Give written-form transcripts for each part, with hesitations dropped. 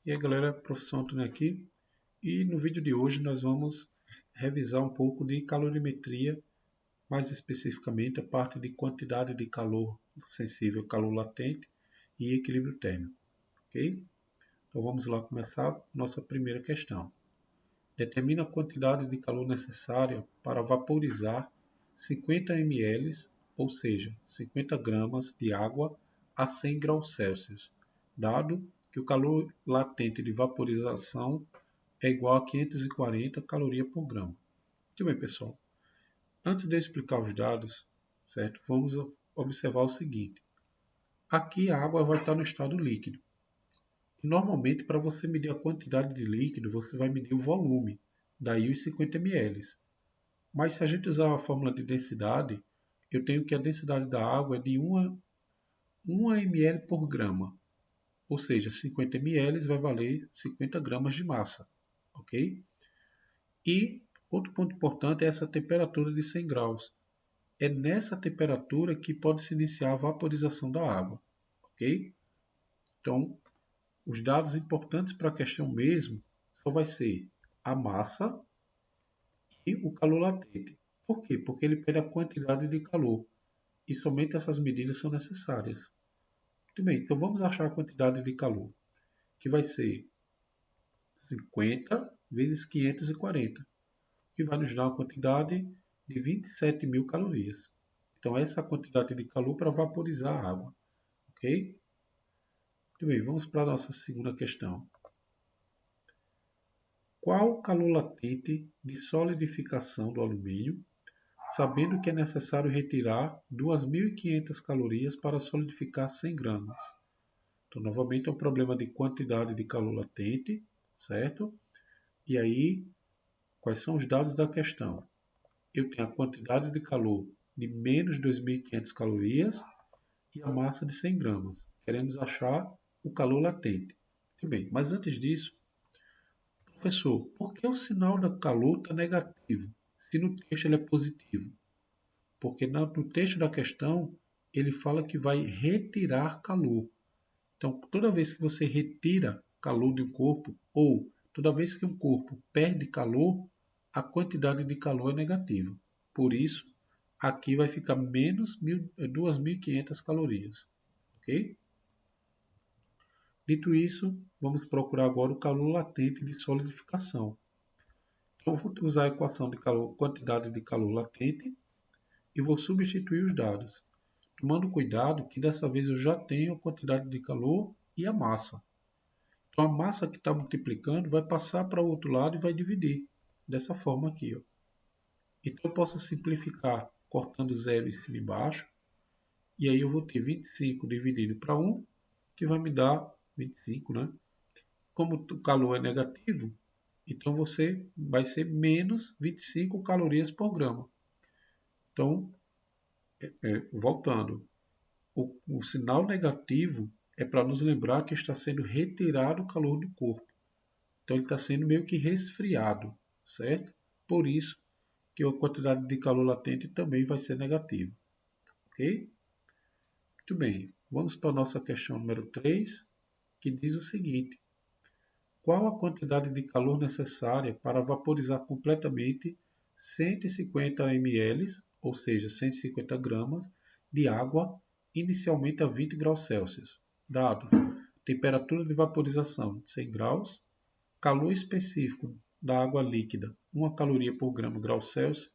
E aí galera, professor Antônio aqui, e no vídeo de hoje nós vamos revisar um pouco de calorimetria, mais especificamente a parte de quantidade de calor sensível, calor latente e equilíbrio térmico, ok? Então vamos lá começar a nossa primeira questão. Determina a quantidade de calor necessária para vaporizar 50 ml, ou seja, 50 gramas de água a 100 graus Celsius, dado que o calor latente de vaporização é igual a 540 calorias por grama. Muito bem, pessoal. Antes de eu explicar os dados, certo? Vamos observar o seguinte. Aqui a água vai estar no estado líquido. E normalmente, para você medir a quantidade de líquido, você vai medir o volume, daí os 50 ml. Mas se a gente usar a fórmula de densidade, eu tenho que a densidade da água é de 1 ml por grama. Ou seja, 50 ml vai valer 50 gramas de massa. Ok? E outro ponto importante é essa temperatura de 100 graus. É nessa temperatura que pode se iniciar a vaporização da água. Ok? Então, os dados importantes para a questão mesmo só vai ser a massa e o calor latente. Por quê? Porque ele pede a quantidade de calor. E somente essas medidas são necessárias. Muito bem, então vamos achar a quantidade de calor, que vai ser 50 vezes 540, que vai nos dar uma quantidade de 27.000 calorias. Então essa é a quantidade de calor para vaporizar a água. Ok? Muito bem, vamos para a nossa segunda questão. Qual o calor latente de solidificação do alumínio, sabendo que é necessário retirar 2.500 calorias para solidificar 100 gramas? Então, novamente, é um problema de quantidade de calor latente, certo? E aí, quais são os dados da questão? Eu tenho a quantidade de calor de menos 2.500 calorias e a massa de 100 gramas. Queremos achar o calor latente. Muito bem, mas antes disso, professor, por que o sinal da calor está negativo, se no texto ele é positivo? Porque no texto da questão, ele fala que vai retirar calor. Então, toda vez que você retira calor de um corpo, ou toda vez que um corpo perde calor, a quantidade de calor é negativa. Por isso, aqui vai ficar menos 2.500 calorias. Ok? Dito isso, vamos procurar agora o calor latente de solidificação. Então, vou usar a equação de calor, quantidade de calor latente e vou substituir os dados, tomando cuidado que dessa vez eu já tenho a quantidade de calor e a massa. Então a massa que está multiplicando vai passar para o outro lado e vai dividir. Dessa forma aqui. Ó. Então eu posso simplificar cortando zero em cima e embaixo. E aí eu vou ter 25 dividido para 1, que vai me dar 25, né? Como o calor é negativo, então você vai ser menos 25 calorias por grama. Então, voltando, o sinal negativo é para nos lembrar que está sendo retirado o calor do corpo. Então ele está sendo meio que resfriado, certo? Por isso que a quantidade de calor latente também vai ser negativa. Ok? Muito bem. Vamos para a nossa questão número 3, que diz o seguinte. Qual a quantidade de calor necessária para vaporizar completamente 150 ml, ou seja, 150 gramas, de água inicialmente a 20 graus Celsius? Dado temperatura de vaporização de 100 graus, calor específico da água líquida, 1 caloria por grau Celsius,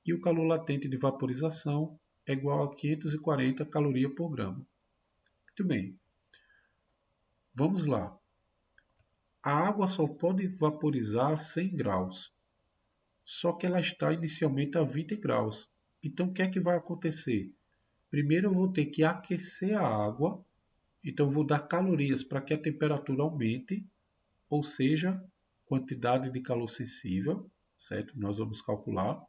e o calor latente de vaporização é igual a 540 calorias por grama. Muito bem, vamos lá. A água só pode vaporizar 100 graus, só que ela está inicialmente a 20 graus. Então o que é que vai acontecer? Primeiro eu vou ter que aquecer a água, então vou dar calorias para que a temperatura aumente, ou seja, quantidade de calor sensível, certo? Nós vamos calcular.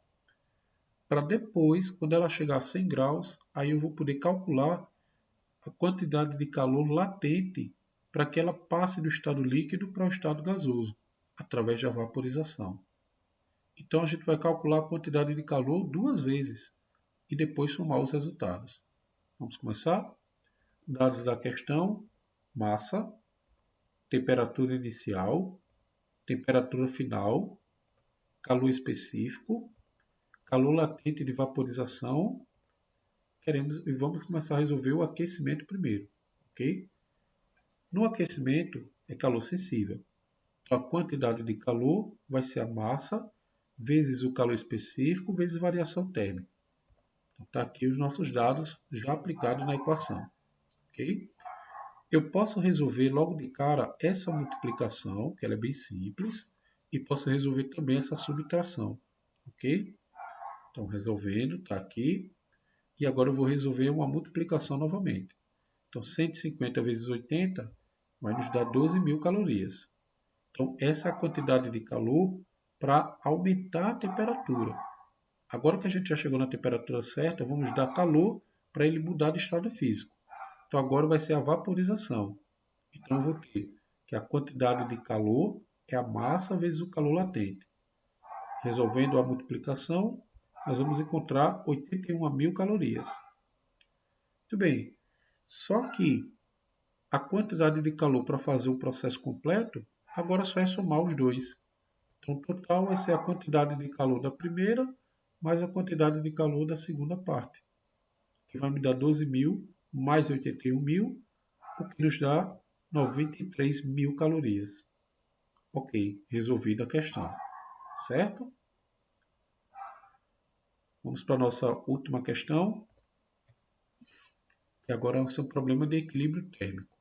Para depois, quando ela chegar a 100 graus, aí eu vou poder calcular a quantidade de calor latente para que ela passe do estado líquido para o estado gasoso, através da vaporização. Então a gente vai calcular a quantidade de calor duas vezes e depois somar os resultados. Vamos começar? Dados da questão: massa temperatura inicial, temperatura final, calor específico, calor latente de vaporização. E vamos começar a resolver o aquecimento primeiro, ok? No aquecimento é calor sensível. Então, a quantidade de calor vai ser a massa vezes o calor específico vezes variação térmica. Então, está aqui os nossos dados já aplicados na equação, ok? Eu posso resolver logo de cara essa multiplicação, que ela é bem simples, e posso resolver também essa subtração, ok? Então, resolvendo, está aqui. E agora eu vou resolver uma multiplicação novamente. Então, 150 vezes 80 vai nos dar 12.000 calorias. Então, essa é a quantidade de calor para aumentar a temperatura. Agora que a gente já chegou na temperatura certa, vamos dar calor para ele mudar de estado físico. Então, agora vai ser a vaporização. Então, eu vou ter que a quantidade de calor é a massa vezes o calor latente. Resolvendo a multiplicação, nós vamos encontrar 81.000 calorias. Muito bem, só que a quantidade de calor para fazer o processo completo, agora só é somar os dois. Então, o total vai ser a quantidade de calor da primeira mais a quantidade de calor da segunda parte, que vai me dar 12.000 mais 81.000, o que nos dá 93.000 calorias. Ok, resolvida a questão, certo? Vamos para a nossa última questão, que agora é um problema de equilíbrio térmico.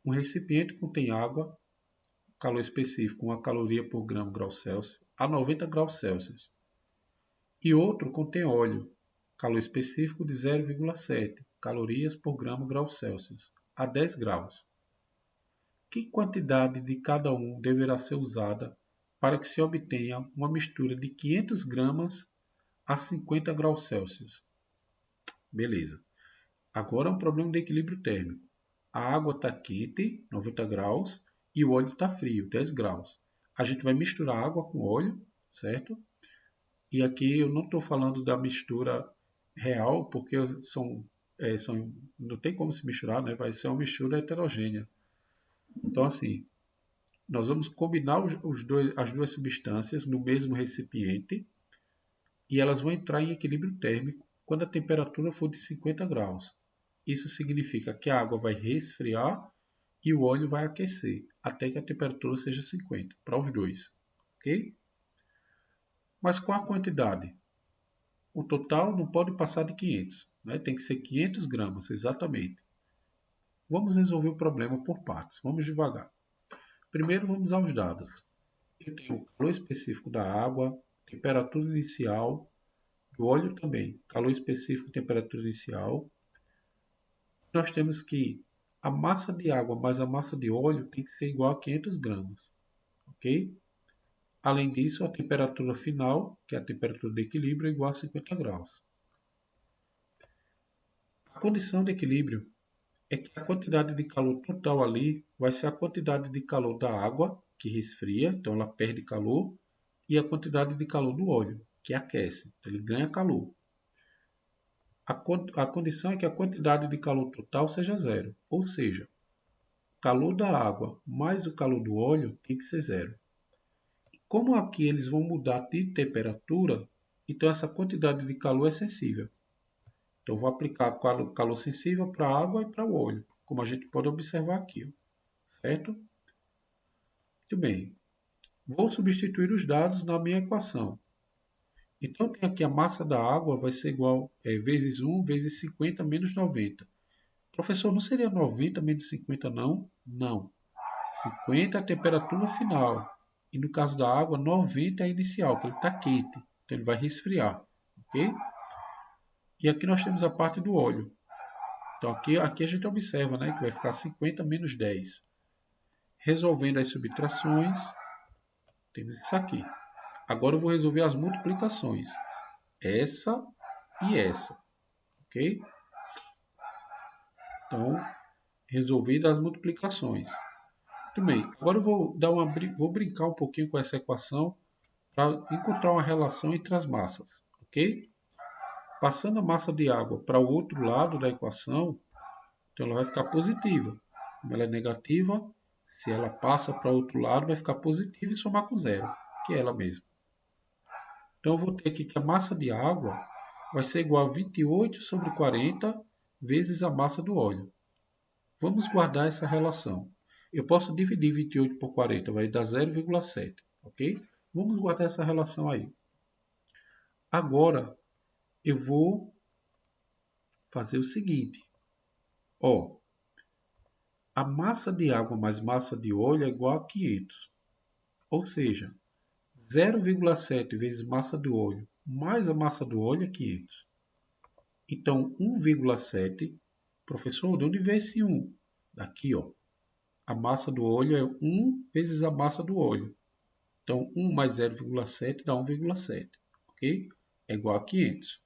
Um recipiente contém água, calor específico, 1 caloria por grau Celsius, a 90 graus Celsius. E outro contém óleo, calor específico de 0,7 calorias por grau Celsius, a 10 graus. Que quantidade de cada um deverá ser usada para que se obtenha uma mistura de 500 gramas a 50 graus Celsius? Beleza. Agora é um problema de equilíbrio térmico. A água está quente, 90 graus, e o óleo está frio, 10 graus. A gente vai misturar água com óleo, certo? E aqui eu não estou falando da mistura real, porque não tem como se misturar, né? Vai ser uma mistura heterogênea. Então, assim, nós vamos combinar as duas substâncias no mesmo recipiente e elas vão entrar em equilíbrio térmico quando a temperatura for de 50 graus. Isso significa que a água vai resfriar e o óleo vai aquecer até que a temperatura seja 50 para os dois, ok? Mas qual a quantidade? O total não pode passar de 500, né? Tem que ser 500 gramas, exatamente. Vamos resolver o problema por partes, vamos devagar. Primeiro vamos aos dados. Eu tenho o calor específico da água, temperatura inicial, do óleo também, calor específico, temperatura inicial. Nós temos que a massa de água mais a massa de óleo tem que ser igual a 500 gramas, ok? Além disso, a temperatura final, que é a temperatura de equilíbrio, é igual a 50 graus. A condição de equilíbrio é que a quantidade de calor total ali vai ser a quantidade de calor da água, que resfria, então ela perde calor, e a quantidade de calor do óleo, que aquece, então ele ganha calor. A condição é que a quantidade de calor total seja zero, ou seja, o calor da água mais o calor do óleo tem que ser zero. E como aqui eles vão mudar de temperatura, então essa quantidade de calor é sensível. Então, vou aplicar calor sensível para a água e para o óleo, como a gente pode observar aqui, certo? Muito bem. Vou substituir os dados na minha equação. Então, tem aqui a massa da água vai ser igual vezes 1 vezes 50 menos 90. Professor, não seria 90 menos 50 não? Não. 50 é a temperatura final. E no caso da água, 90 é a inicial, que ele está quente. Então, ele vai resfriar. Ok? E aqui nós temos a parte do óleo. Então, aqui a gente observa, né, que vai ficar 50 menos 10. Resolvendo as subtrações, temos isso aqui. Agora eu vou resolver as multiplicações. Essa e essa. Ok? Então, resolvidas as multiplicações. Muito bem. Agora eu vou brincar um pouquinho com essa equação para encontrar uma relação entre as massas. Ok? Passando a massa de água para o outro lado da equação, então ela vai ficar positiva. Como ela é negativa, Se ela passa para o outro lado, vai ficar positiva e somar com zero, que é ela mesma. Então, eu vou ter aqui que a massa de água vai ser igual a 28 sobre 40 vezes a massa do óleo. Vamos guardar essa relação. Eu posso dividir 28 por 40, vai dar 0,7, ok? Vamos guardar essa relação aí. Agora, eu vou fazer o seguinte. Ó, a massa de água mais massa de óleo é igual a 500. Ou seja, 0,7 vezes massa do óleo mais a massa do óleo é 500. Então, 1,7, professor, de onde vem esse 1? Daqui, ó. A massa do óleo é 1 vezes a massa do óleo. Então, 1 mais 0,7 dá 1,7, ok? É igual a 500.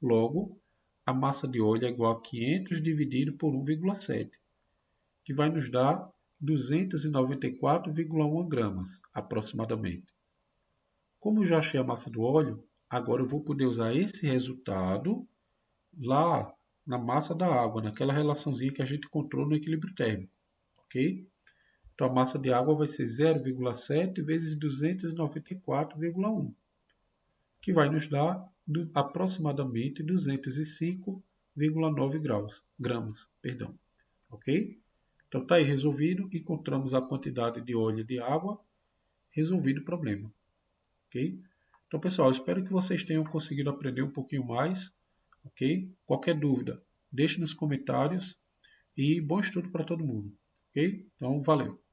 Logo, a massa de óleo é igual a 500 dividido por 1,7, que vai nos dar 294,1 gramas, aproximadamente. Como eu já achei a massa do óleo, agora eu vou poder usar esse resultado lá na massa da água, naquela relaçãozinha que a gente encontrou no equilíbrio térmico, ok? Então a massa de água vai ser 0,7 vezes 294,1, que vai nos dar aproximadamente 205,9 gramas. Perdão, ok? Então está aí resolvido, encontramos a quantidade de óleo e de água, resolvido o problema, ok? Então pessoal, espero que vocês tenham conseguido aprender um pouquinho mais, ok? Qualquer dúvida, deixe nos comentários e bom estudo para todo mundo, ok? Então valeu!